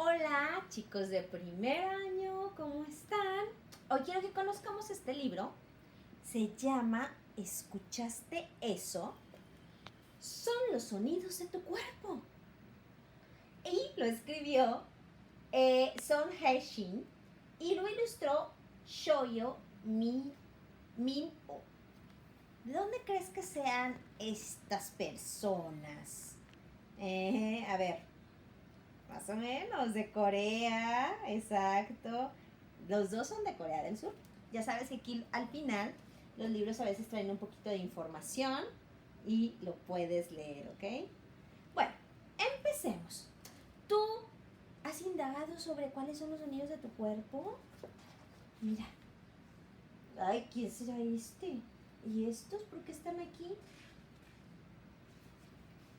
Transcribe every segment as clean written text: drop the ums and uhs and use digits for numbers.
Hola chicos de primer año, ¿cómo están? Hoy quiero que conozcamos este libro. Se llama ¿Escuchaste eso? Son los sonidos de tu cuerpo. Y lo escribió Son Hye-shin y lo ilustró Shoyo Min-oh. ¿De dónde crees que sean estas personas? A ver. Más o menos, de Corea, exacto. Los dos son de Corea del Sur. Ya sabes que aquí al final los libros a veces traen un poquito de información y lo puedes leer, ¿ok? Bueno, empecemos. ¿Tú has indagado sobre cuáles son los sonidos de tu cuerpo? Mira. Ay, ¿quién será este? ¿Y estos por qué están aquí?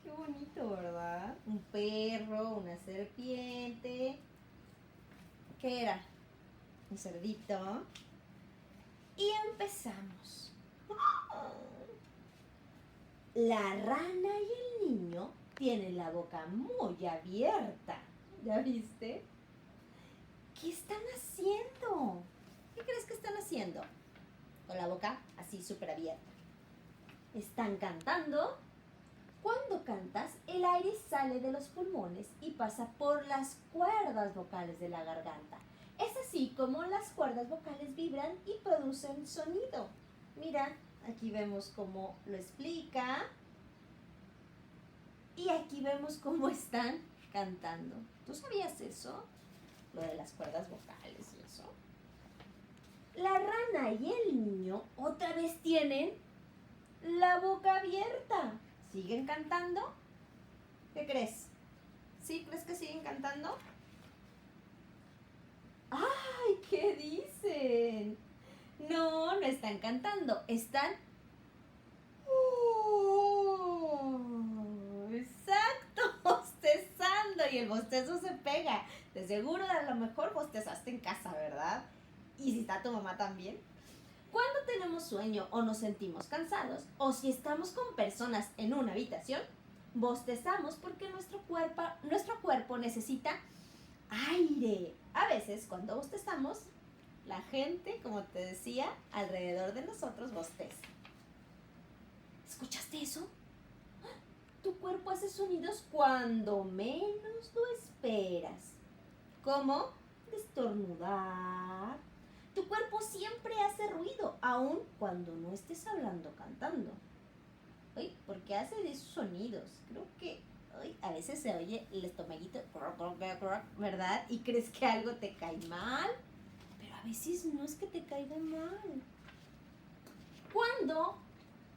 Qué bonito, ¿verdad? Un perro, una serpiente. ¿Qué era? Un cerdito. Y empezamos. La rana y el niño tienen la boca muy abierta. ¿Ya viste? ¿Qué están haciendo? ¿Qué crees que están haciendo? Con la boca así súper abierta. Están cantando. Cuando cantas, el aire sale de los pulmones y pasa por las cuerdas vocales de la garganta. Es así como las cuerdas vocales vibran y producen sonido. Mira, aquí vemos cómo lo explica. Y aquí vemos cómo están cantando. ¿Tú sabías eso? Lo de las cuerdas vocales y eso. La rana y el niño otra vez tienen la boca abierta. ¿Siguen cantando? ¿Qué crees? ¿Sí? ¿Crees que siguen cantando? ¡Ay! ¿Qué dicen? No, no están cantando. Están... exacto, bostezando. Y el bostezo se pega. De seguro a lo mejor bostezaste en casa, ¿verdad? Y si está tu mamá también. Cuando tenemos sueño o nos sentimos cansados, o si estamos con personas en una habitación, bostezamos porque nuestro cuerpo necesita aire. A veces, cuando bostezamos, la gente, como te decía, alrededor de nosotros bosteza. ¿Escuchaste eso? Tu cuerpo hace sonidos cuando menos lo esperas. ¿Cómo? Estornudar. Tu cuerpo siempre hace ruido, aun cuando no estés hablando o cantando. Ay, ¿por qué hace esos sonidos? Creo que a veces se oye el estomaguito, ¿verdad? Y crees que algo te cae mal, pero a veces no es que te caiga mal. Cuando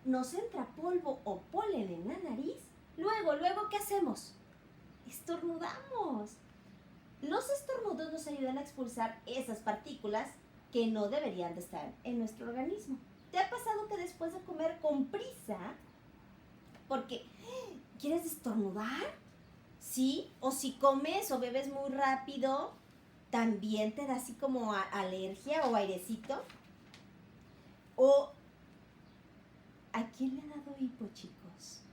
nos entra polvo o polen en la nariz, luego, ¿qué hacemos? Estornudamos. Los estornudos nos ayudan a expulsar esas partículas que no deberían de estar en nuestro organismo. ¿Te ha pasado que después de comer con prisa, porque quieres estornudar? ¿Sí? O si comes o bebes muy rápido, también te da así como alergia o airecito. O ¿a quién le ha dado hipo, chicos?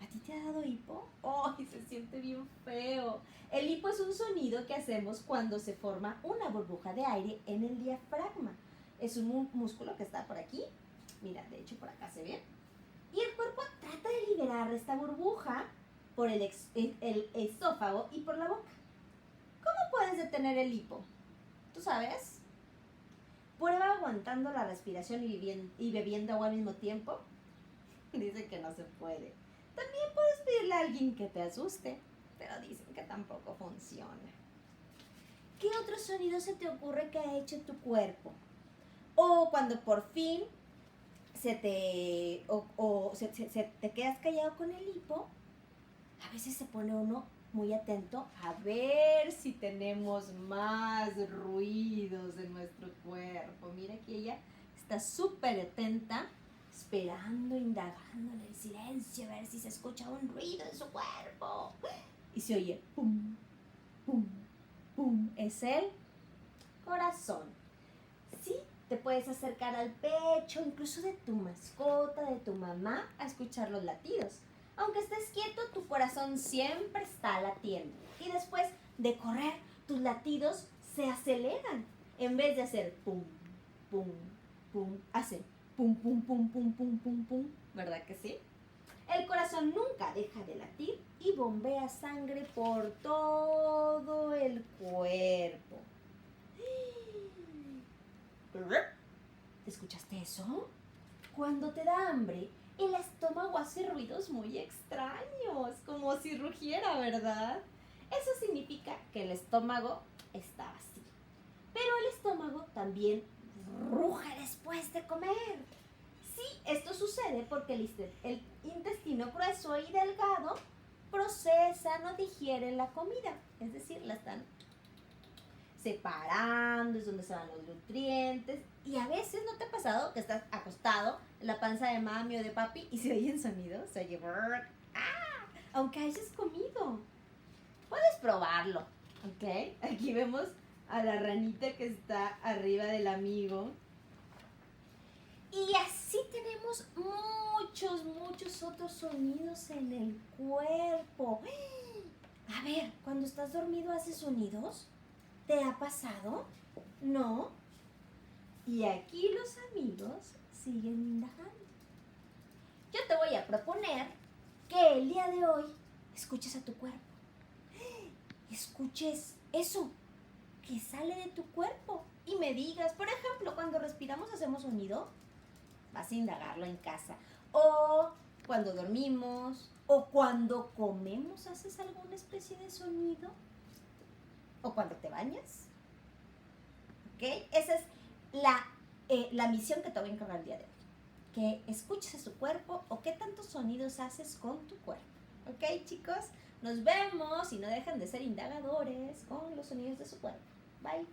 ¿A ti te ha dado hipo? ¡Ay, se siente bien feo! El hipo es un sonido que hacemos cuando se forma una burbuja de aire en el diafragma. Es un músculo que está por aquí. Mira, de hecho por acá se ve. Y el cuerpo trata de liberar esta burbuja por el esófago y por la boca. ¿Cómo puedes detener el hipo? ¿Tú sabes? Prueba aguantando la respiración y bebiendo agua al mismo tiempo. Dice que no se puede. También puedes pedirle a alguien que te asuste, pero dicen que tampoco funciona. ¿Qué otro sonido se te ocurre que ha hecho tu cuerpo? O cuando por fin se te quedas callado con el hipo, a veces se pone uno muy atento a ver si tenemos más ruidos en nuestro cuerpo. Mira que ella está súper atenta, esperando, indagando en el silencio, a ver si se escucha un ruido en su cuerpo. Y se oye pum, pum, pum. Es el corazón. Sí, te puedes acercar al pecho, incluso de tu mascota, de tu mamá, a escuchar los latidos. Aunque estés quieto, tu corazón siempre está latiendo. Y después de correr, tus latidos se aceleran. En vez de hacer pum, pum, pum, hacen pum, pum, pum, pum, pum, pum, pum. ¿Verdad que sí? El corazón nunca deja de latir y bombea sangre por todo el cuerpo. ¿Escuchaste eso? Cuando te da hambre, el estómago hace ruidos muy extraños, como si rugiera, ¿verdad? Eso significa que el estómago está vacío. Pero el estómago también ruge después de comer. Sí, esto sucede porque el intestino grueso y delgado procesan o digieren la comida. Es decir, la están separando, es donde se van los nutrientes. Y a veces, ¿no te ha pasado que estás acostado en la panza de mami o de papi y se oyen sonidos? Se oye brrr, ¡ah! Aunque hayas comido. Puedes probarlo, ¿ok? Aquí vemos a la ranita que está arriba del amigo. Y así tenemos muchos otros sonidos en el cuerpo. A ver, cuando estás dormido haces sonidos. ¿Te ha pasado? ¿No? Y aquí los amigos siguen indagando. Yo te voy a proponer que el día de hoy escuches a tu cuerpo. Escuches eso que sale de tu cuerpo y me digas, por ejemplo, cuando respiramos hacemos sonido. Vas a indagarlo en casa. O cuando dormimos, o cuando comemos haces alguna especie de sonido. O cuando te bañas. ¿Ok? Esa es la misión que te voy a encargar el día de hoy. Que escuches a tu cuerpo o qué tantos sonidos haces con tu cuerpo. ¿Ok, chicos? Nos vemos y no dejan de ser indagadores con los sonidos de su cuerpo. Bye.